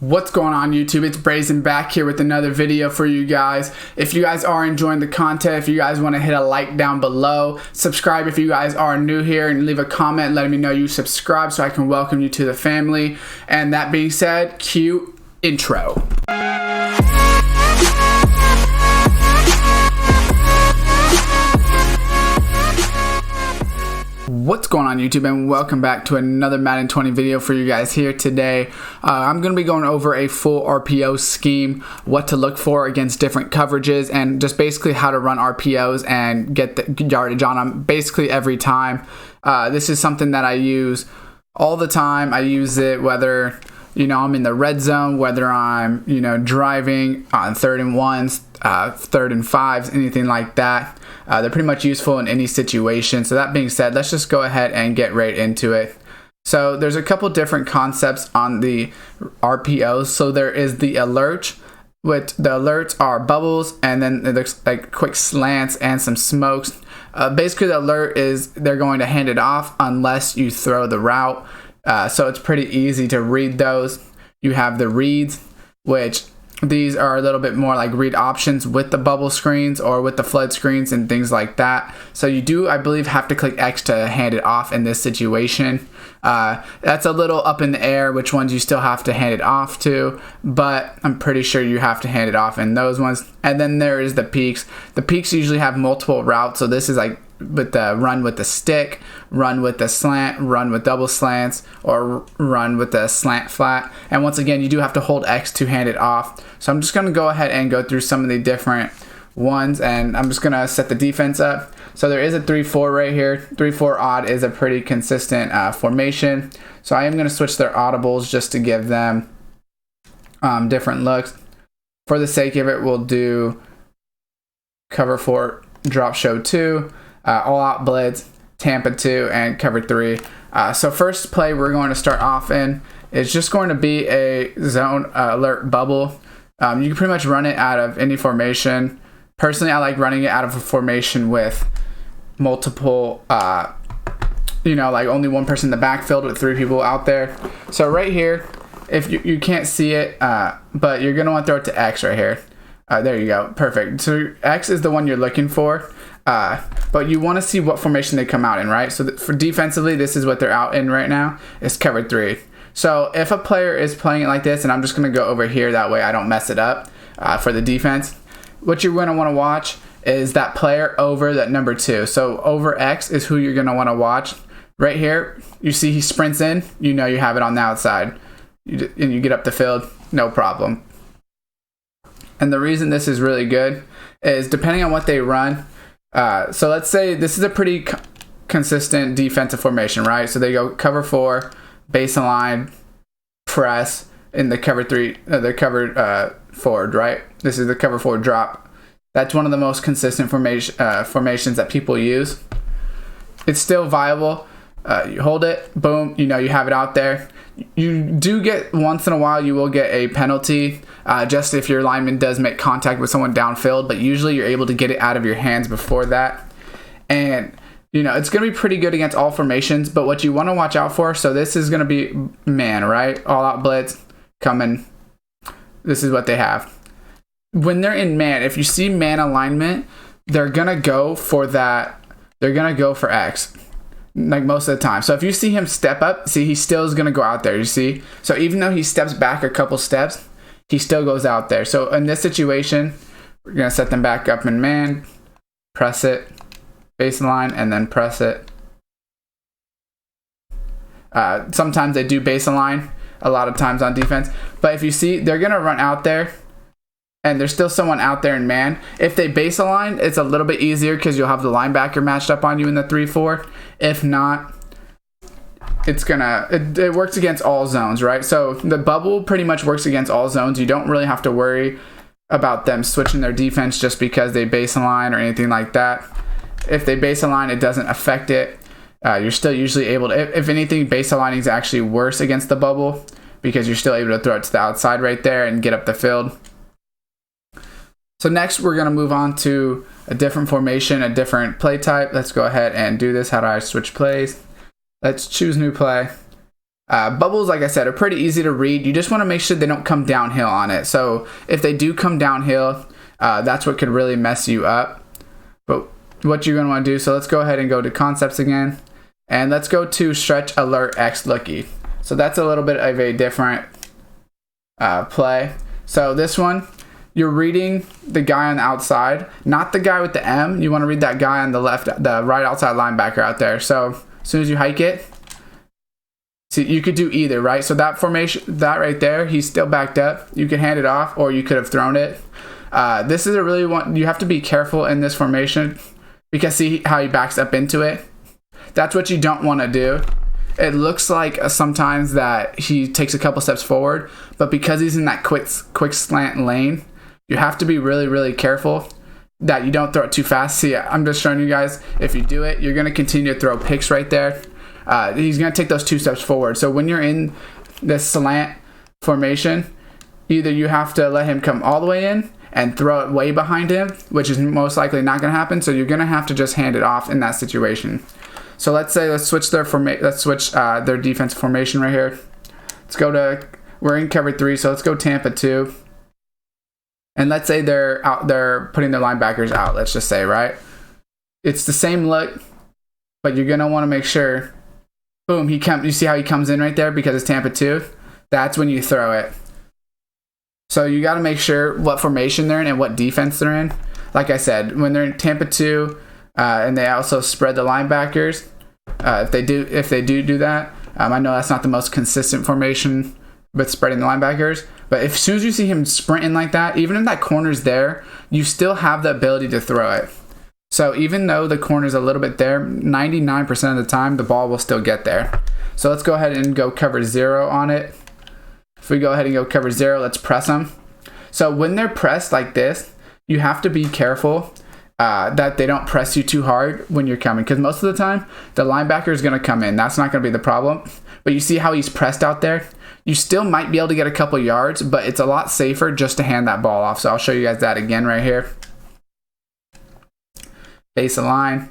What's going on YouTube? It's Brayzon back here with another video for you guys. If you guys are enjoying the content, if you guys want to hit a like down below, subscribe if you guys are new here, and leave a comment letting me know you subscribe so I can welcome you to the family. And that being said, cue intro. What's going on YouTube, and welcome back to another Madden 20 video for you guys here today. I'm going to be going over a full RPO scheme, what to look for against different coverages, and just basically how to run RPOs and get the yardage on them basically every time. This is something that I use all the time. I use it whether I'm in the red zone, whether I'm driving on 3rd and 1s, 3rd and 5s, anything like that. They're pretty much useful in any situation. So that being said, let's just go ahead and get right into it. So there's a couple different concepts on the RPOs. So there is the alert, which the alerts are bubbles, and then there's like quick slants and some smokes. Basically the alert is they're going to hand it off unless you throw the route. So it's pretty easy to read those. You have the reads, which these are a little bit more like read options with the bubble screens or with the flood screens and things like that. So you do, I believe, have to click X to hand it off in this situation. That's a little up in the air which ones you still have to hand it off to, but I'm pretty sure you have to hand it off in those ones. And then there is the peaks. The peaks usually have multiple routes. So this is like with the run with the stick, run with the slant, run with double slants, or run with the slant flat. And once again, you do have to hold X to hand it off. So I'm just going to go ahead and go through some of the different ones, and I'm just going to set the defense up. So there is a 3-4 right here. 3-4 odd is a pretty consistent formation. So I am going to switch their audibles just to give them different looks. For the sake of it, we'll do cover 4, drop show 2, all out blitz, Tampa 2, and cover 3. So first play we're going to start off in is just going to be a zone alert bubble. You can pretty much run it out of any formation. Personally, I like running it out of a formation with multiple, like only one person in the backfield with 3 people out there. So right here, if you can't see it, but you're going to want to throw it to X right here. There you go. Perfect. So X is the one you're looking for. But you want to see what formation they come out in, right? So for defensively, this is what they're out in right now. It's cover 3. So if a player is playing it like this, and I'm just going to go over here, that way I don't mess it up for the defense. What you're going to want to watch is that player over that number 2. So over X is who you're going to want to watch. Right here, you see he sprints in. You know you have it on the outside. And you get up the field, no problem. And the reason this is really good is depending on what they run. So let's say this is a pretty consistent defensive formation, right? So they go cover 4, baseline, press in the cover 3, the cover forward, right? This is the cover 4 drop. That's one of the most consistent formations that people use. It's still viable. You hold it, boom, you have it out there. You do get, once in a while, you will get a penalty just if your lineman does make contact with someone downfield, but usually you're able to get it out of your hands before that. And, it's going to be pretty good against all formations, but what you want to watch out for, so this is going to be man, right? All out blitz, coming. This is what they have. When they're in man, if you see man alignment, they're going to go for that. They're going to go for X. Like most of the time. So if you see him step up, see he still is going to go out there, you see? So even though he steps back a couple steps, he still goes out there. So in this situation, we're going to set them back up in man, press it, baseline, and then press it. Sometimes they do baseline, a lot of times on defense. But if you see, they're going to run out there, and there's still someone out there in man. If they base align, it's a little bit easier because you'll have the linebacker matched up on you in the 3-4. If not, it works against all zones, right? So the bubble pretty much works against all zones. You don't really have to worry about them switching their defense just because they base align or anything like that. If they base align, it doesn't affect it. You're still usually able to, if anything, base aligning is actually worse against the bubble because you're still able to throw it to the outside right there and get up the field. So next we're going to move on to a different formation, a different play type. Let's go ahead and do this. How do I switch plays? Let's choose new play. Bubbles, like I said, are pretty easy to read. You just want to make sure they don't come downhill on it. So if they do come downhill, that's what could really mess you up. But what you're going to want to do, so let's go ahead and go to concepts again. And let's go to stretch alert X looky. So that's a little bit of a different play. So this one, you're reading the guy on the outside, not the guy with the M. You want to read that guy on the left, the right outside linebacker out there. So as soon as you hike it, see, you could do either, right? So that formation, that right there, he's still backed up. You could hand it off, or you could have thrown it. This is a really one, you have to be careful in this formation because see how he backs up into it? That's what you don't want to do. It looks like sometimes that he takes a couple steps forward, but because he's in that quick slant lane, you have to be really, really careful that you don't throw it too fast. See, I'm just showing you guys, if you do it, you're going to continue to throw picks right there. He's going to take those 2 steps forward. So when you're in this slant formation, either you have to let him come all the way in and throw it way behind him, which is most likely not going to happen. So you're going to have to just hand it off in that situation. So let's switch their their defensive formation right here. Let's go to, we're in cover 3, so let's go Tampa 2. And let's say they're putting their linebackers out, let's just say, right? It's the same look, but you're going to want to make sure, boom, you see how he comes in right there because it's Tampa 2? That's when you throw it. So you got to make sure what formation they're in and what defense they're in. Like I said, when they're in Tampa 2, and they also spread the linebackers, if they do that, I know that's not the most consistent formation with spreading the linebackers, but as soon as you see him sprinting like that, even if that corner's there, you still have the ability to throw it. So even though the corner's a little bit there, 99% of the time the ball will still get there. So let's go ahead and go cover 0 on it. If we go ahead and go cover 0, let's press them. So when they're pressed like this, you have to be careful that they don't press you too hard when you're coming, because most of the time the linebacker is going to come in. That's not going to be the problem. But you see how he's pressed out there? You still might be able to get a couple yards, but it's a lot safer just to hand that ball off. So I'll show you guys that again right here. Base a line,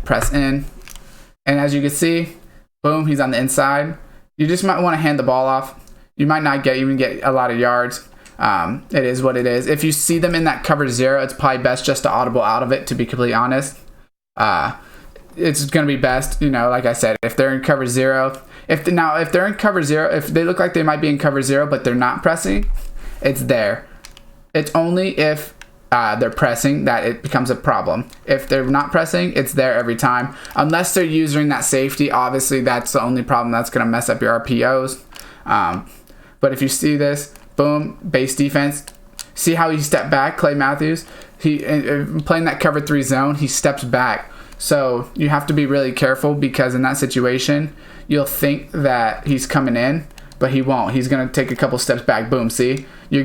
press in, and as you can see, boom, he's on the inside. You just might want to hand the ball off. You might not even get a lot of yards. It is what it is. If you see them in that cover 0, it's probably best just to audible out of it, to be completely honest. It's going to be best, like I said, if they're in cover 0. If they're in cover 0, if they look like they might be in cover 0, but they're not pressing, it's there. It's only if they're pressing that it becomes a problem. If they're not pressing, it's there every time. Unless they're using that safety, obviously that's the only problem that's going to mess up your RPOs. But if you see this, boom, base defense. See how he stepped back, Clay Matthews? He playing that cover 3 zone, he steps back. So you have to be really careful because in that situation, you'll think that he's coming in, but he won't. He's going to take a couple steps back. Boom, see? You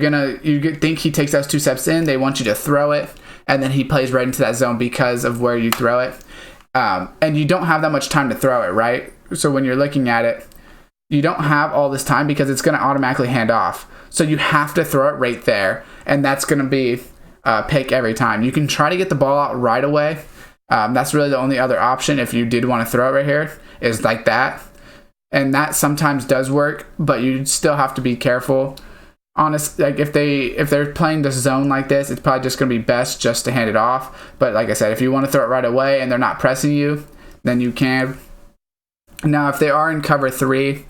think he takes those 2 steps in, they want you to throw it, and then he plays right into that zone because of where you throw it. And you don't have that much time to throw it, right? So when you're looking at it, you don't have all this time because it's going to automatically hand off. So you have to throw it right there, and that's going to be a pick every time. You can try to get the ball out right away. That's really the only other option if you did want to throw it right here, is like that. And that sometimes does work, but you still have to be careful. Honest, like if they're playing this zone like this, it's probably just going to be best just to hand it off. But like I said, if you want to throw it right away and they're not pressing you, then you can. Now, if they are in cover 3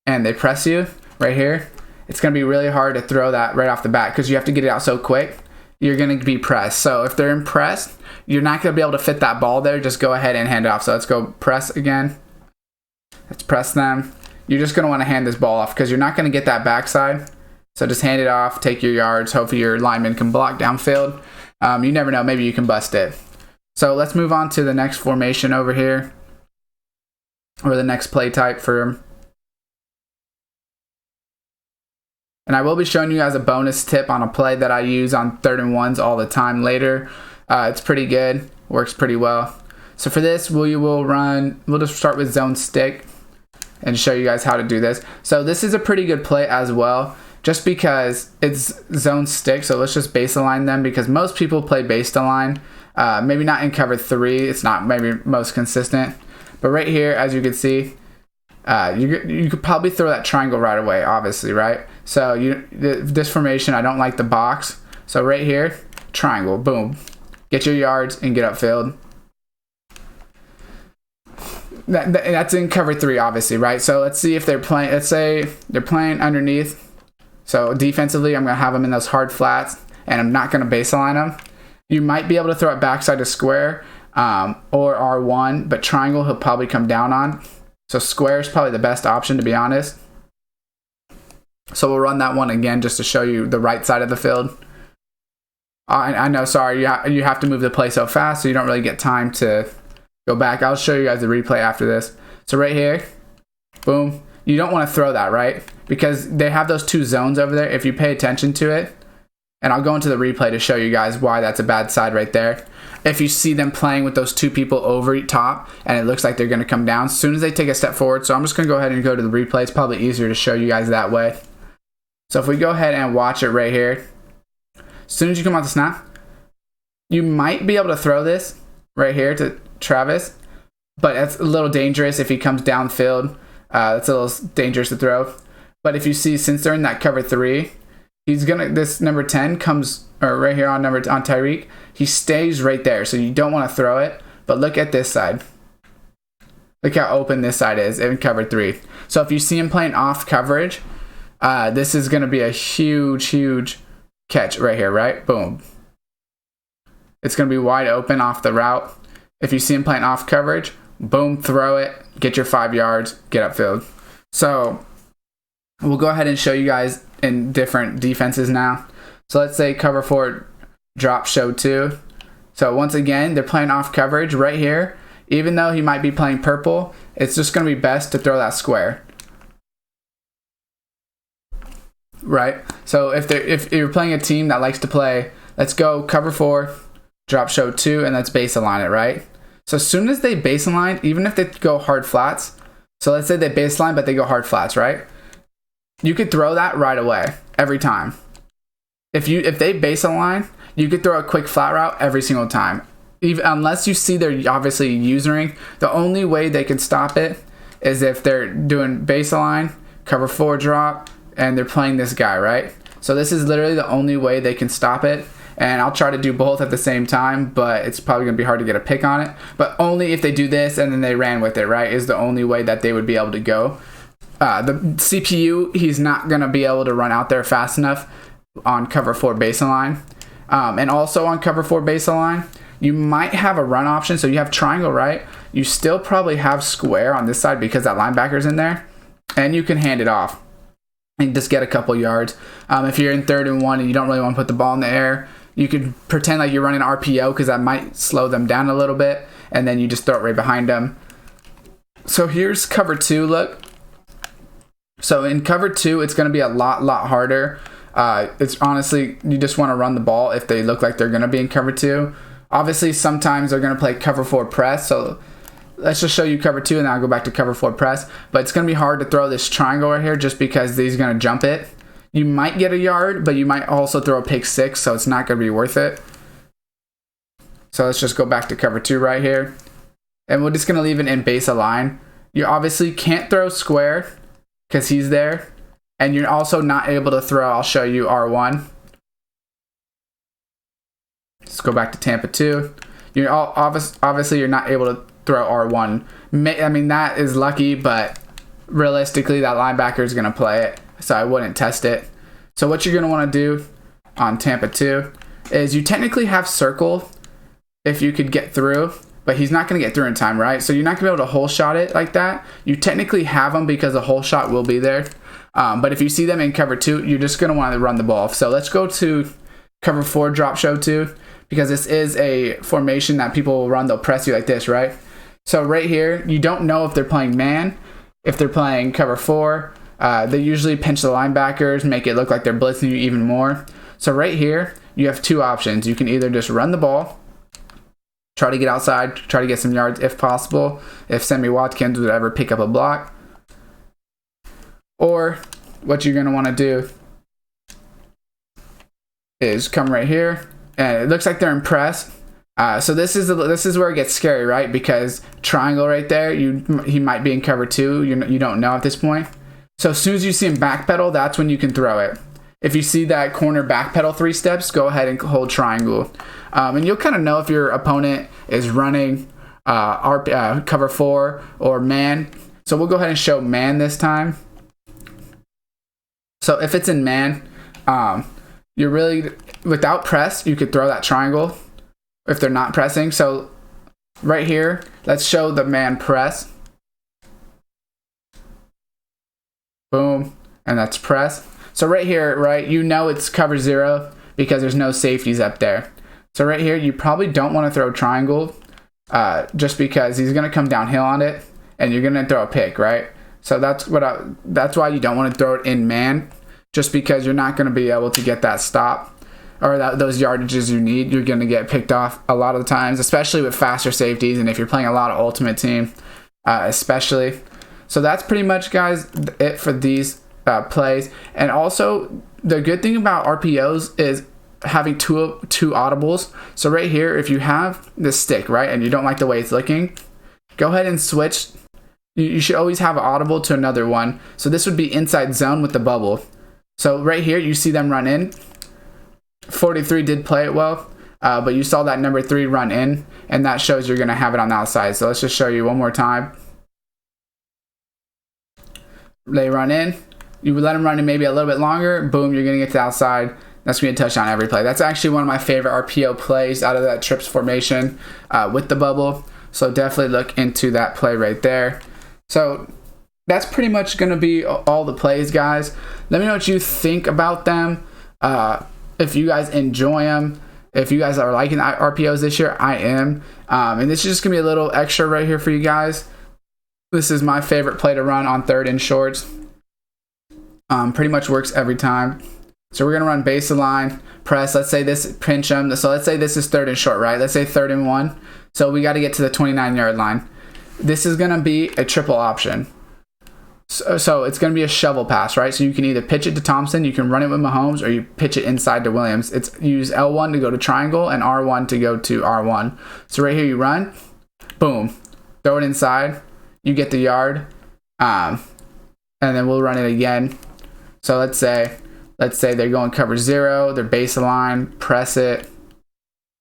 and they press you right here, it's going to be really hard to throw that right off the bat because you have to get it out so quick. You're going to be pressed. So if they're in press, you're not going to be able to fit that ball there. Just go ahead and hand it off. So let's go press again. Let's press them. You're just going to want to hand this ball off because you're not going to get that backside. So just hand it off, take your yards. Hopefully your lineman can block downfield. You never know. Maybe you can bust it. So let's move on to the next formation over here, or the next play type for him. And I will be showing you guys a bonus tip on a play that I use on 3rd and 1s all the time later. It's pretty good. Works pretty well. So for this, we'll just start with zone stick and show you guys how to do this. So this is a pretty good play as well, just because it's zone stick. So let's just base align them because most people play base align. Maybe not in cover 3. It's not maybe most consistent. But right here, as you can see, you could probably throw that triangle right away, obviously, right? So this formation, I don't like the box. So right here, triangle, boom. Get your yards and get upfield. That's in cover 3, obviously, right? So let's see if they're playing, let's say they're playing underneath. So defensively, I'm going to have them in those hard flats, and I'm not going to baseline them. You might be able to throw it backside to square or R1, but triangle he'll probably come down on. So square is probably the best option, to be honest. So we'll run that one again just to show you the right side of the field. I know, sorry, you have to move the play so fast, so you don't really get time to go back. I'll show you guys the replay after this. So right here, boom. You don't want to throw that, right? Because they have those 2 zones over there. If you pay attention to it, and I'll go into the replay to show you guys why that's a bad side right there. If you see them playing with those 2 people over top, and it looks like they're going to come down as soon as they take a step forward. So I'm just going to go ahead and go to the replay. It's probably easier to show you guys that way. So if we go ahead and watch it right here, as soon as you come out the snap, you might be able to throw this right here to Travis, but it's a little dangerous if he comes downfield. It's a little dangerous to throw. But if you see, since they're in that cover 3, he's gonna, this number 10 comes, or right here on Tyreek, he stays right there. So you don't want to throw it. But look at this side. Look how open this side is in cover 3. So if you see him playing off coverage, this is going to be a huge catch right here, right? Boom. It's going to be wide open off the route. If you see him playing off coverage, boom, throw it, get your 5 yards, get upfield. So we'll go ahead and show you guys in different defenses now. So let's say cover 4, drop show 2. So once again, they're playing off coverage right here. Even though he might be playing purple, it's just going to be best to throw that square. Right? So if you're playing a team that likes to play, let's go cover 4, drop show 2, and let's baseline it, right? So as soon as they baseline, even if they go hard flats, so let's say they baseline but they go hard flats, right? You could throw that right away every time. If they baseline, you could throw a quick flat route every single time. Unless you see they're obviously usering, the only way they can stop it is if they're doing baseline, cover 4 drop, and they're playing this guy, right? So this is literally the only way they can stop it. And I'll try to do both at the same time, but it's probably going to be hard to get a pick on it. But only if they do this and then they ran with it, right, is the only way that they would be able to go. The CPU, he's not going to be able to run out there fast enough on cover 4 baseline. And also on cover 4 baseline, you might have a run option. So you have triangle, right? You still probably have square on this side because that linebacker's in there. And you can hand it off and just get a couple yards. If you're in 3rd and 1 and you don't really want to put the ball in the air, you could pretend like you're running RPO because that might slow them down a little bit. And then you just throw it right behind them. So here's cover 2, look. So in cover 2, it's going to be a lot harder. It's honestly, you just want to run the ball if they look like they're going to be in cover 2. Obviously, sometimes they're going to play cover 4 press. So let's just show you cover 2 and then I'll go back to cover 4 press. But it's going to be hard to throw this triangle right here just because he's going to jump it. You might get a yard, but you might also throw a pick 6, so it's not going to be worth it. So let's just go back to cover 2 right here. And we're just going to leave it in base align. You obviously can't throw square because he's there. And you're also not able to throw, I'll show you R1. Let's go back to Tampa 2. You're obviously you're not able to throw R1. I mean, that is lucky, but realistically, that linebacker is going to play it. So I wouldn't test it. So what you're going to want to do on Tampa 2 is you technically have circle if you could get through, but he's not going to get through in time, right? So you're not going to be able to hole shot it like that. You technically have him because a hole shot will be there. But if you see them in cover 2, you're just going to want to run the ball. So let's go to cover 4 drop show 2 because this is a formation that people will run. They'll press you like this, right? So right here, you don't know if they're playing man, if they're playing cover 4. They usually pinch the linebackers, make it look like they're blitzing you even more. So right here, you have 2 options. You can either just run the ball, try to get outside, try to get some yards if possible. If Sammy Watkins would ever pick up a block. Or what you're going to want to do is come right here. And it looks like they're in press. So this is where it gets scary, right? Because triangle right there, he might be in cover 2. You don't know at this point. So as soon as you see him backpedal, that's when you can throw it. If you see that corner backpedal 3 steps, go ahead and hold triangle. And you'll kind of know if your opponent is running cover 4 or man. So we'll go ahead and show man this time. So if it's in man, you're really, without press, you could throw that triangle if they're not pressing. So right here, let's show the man press. Boom, and that's press. So right here, right, you know it's cover 0 because there's no safeties up there. So right here, you probably don't want to throw triangle just because he's going to come downhill on it and you're going to throw a pick, right? So that's why you don't want to throw it in man, just because you're not going to be able to get that stop or those yardages you need. You're going to get picked off a lot of the times, especially with faster safeties and if you're playing a lot of ultimate team, especially. So that's pretty much, guys, it for these plays. And also, the good thing about RPOs is having two audibles. So right here, if you have this stick, right, and you don't like the way it's looking, go ahead and switch. You should always have an audible to another one. So this would be inside zone with the bubble. So right here, you see them run in. 43 did play it well, but you saw that number 3 run in, and that shows you're going to have it on the outside. So let's just show you one more time. They run in. You would let them run in maybe a little bit longer. Boom, you're going to get to the outside. That's going to be a touchdown every play. That's actually one of my favorite RPO plays out of that trips formation with the bubble. So definitely look into that play right there. So that's pretty much going to be all the plays, guys. Let me know what you think about them. If you guys enjoy them. If you guys are liking RPOs this year, I am. And this is just going to be a little extra right here for you guys. This is my favorite play to run on 3rd and shorts. Pretty much works every time. So we're going to run base line, press. Let's say this, pinch them. So let's say this is 3rd and short, right? Let's say 3rd and 1. So we got to get to the 29-yard line. This is going to be a triple option. So it's going to be a shovel pass, right? So you can either pitch it to Thompson, you can run it with Mahomes, or you pitch it inside to Williams. It's use L1 to go to triangle and R1 to go to R1. So right here you run, boom, throw it inside. You get the yard, and then we'll run it again. So let's say they're going cover 0, they're baseline, press it.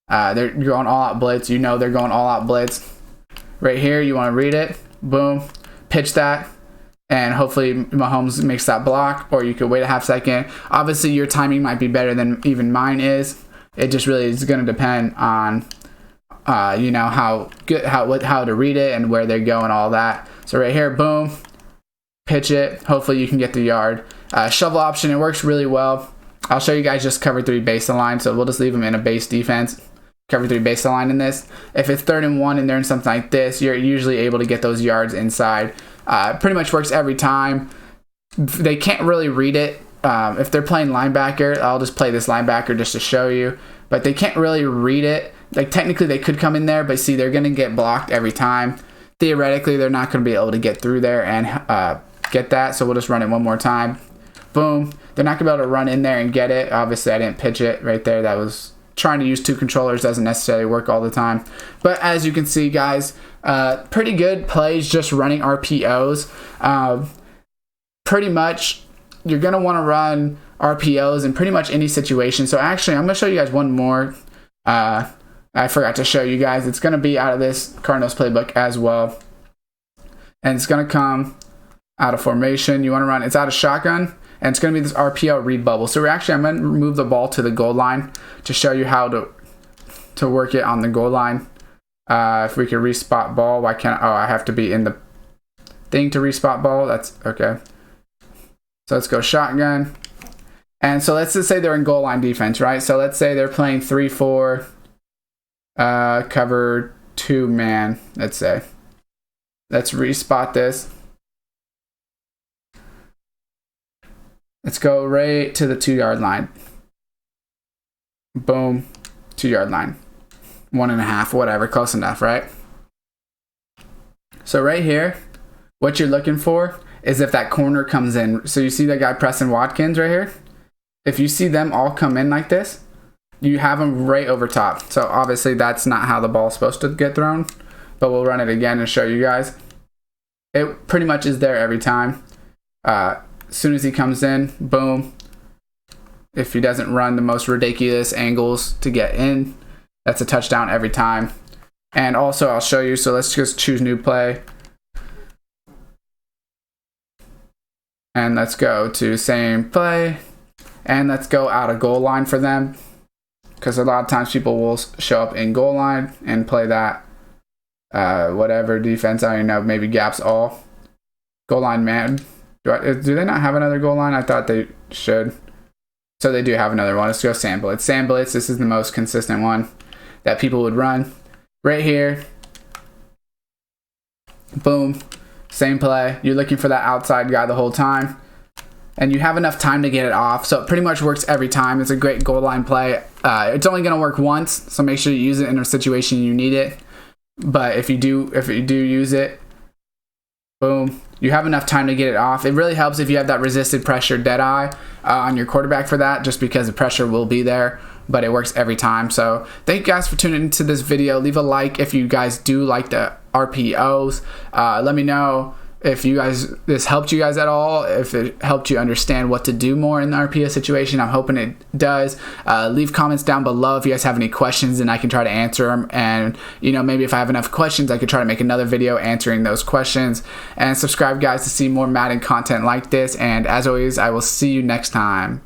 They're going all out blitz. You know they're going all out blitz. Right here, you want to read it. Boom, pitch that, and hopefully Mahomes makes that block, or you could wait a half second. Obviously, your timing might be better than even mine is. It just really is going to depend on you know how to read it and where they go and all that. So right here, boom, pitch it. Hopefully you can get the yard. Shovel option, it works really well. I'll show you guys just cover 3 baseline. So we'll just leave them in a base defense. Cover 3 baseline in this. If it's 3rd and 1 and they're in something like this, you're usually able to get those yards inside. Pretty much works every time. They can't really read it. If they're playing linebacker, I'll just play this linebacker just to show you. But they can't really read it. Like technically they could come in there, but see they're going to get blocked every time. Theoretically, they're not going to be able to get through there and get that. So we'll just run it one more time. Boom. They're not going to be able to run in there and get it. Obviously, I didn't pitch it right there. That was trying to use 2 controllers. Doesn't necessarily work all the time. But as you can see, guys, pretty good plays just running RPOs. Pretty much, you're going to want to run RPOs in pretty much any situation. So actually, I'm going to show you guys one more. I forgot to show you guys. It's going to be out of this Cardinals playbook as well. And it's going to come out of formation. You want to run, it's out of shotgun. And it's going to be this RPO read bubble. So I'm going to move the ball to the goal line to show you how to work it on the goal line. If we could respot ball, why can't I have to be in the thing to respot ball. That's okay. So let's go shotgun. And so let's just say they're in goal line defense, right? So let's say they're playing 3-4, cover 2 man, let's say. Let's respot this. Let's go right to the 2-yard line. Boom, 2-yard line. 1.5, whatever, close enough, right? So right here, what you're looking for is if that corner comes in. So you see that guy Preston Watkins right here? If you see them all come in like this, you have them right over top. So obviously that's not how the ball's supposed to get thrown, but we'll run it again and show you guys. It pretty much is there every time. As soon as he comes in, boom. If he doesn't run the most ridiculous angles to get in, that's a touchdown every time. And also I'll show you, so let's just choose new play. And let's go to same play. And let's go out of goal line for them, because a lot of times people will show up in goal line and play that whatever defense, I don't know, maybe gaps all. Goal line man. Do they not have another goal line? I thought they should. So they do have another one. Let's go sand blitz. Sand blitz, this is the most consistent one that people would run. Right here. Boom. Same play. You're looking for that outside guy the whole time. And you have enough time to get it off. So it pretty much works every time. It's a great goal line play. It's only going to work once, so make sure you use it in a situation you need it. But if you do use it, boom, you have enough time to get it off. It really helps if you have that resisted pressure dead eye on your quarterback for that, just because the pressure will be there, but it works every time. So thank you guys for tuning into this video. Leave a like if you guys do like the RPOs. Let me know if this helped you guys at all, if it helped you understand what to do more in the RPO situation. I'm hoping it does. Leave comments down below if you guys have any questions, and I can try to answer them. And maybe if I have enough questions, I could try to make another video answering those questions. And subscribe guys to see more Madden content like this. And as always, I will see you next time.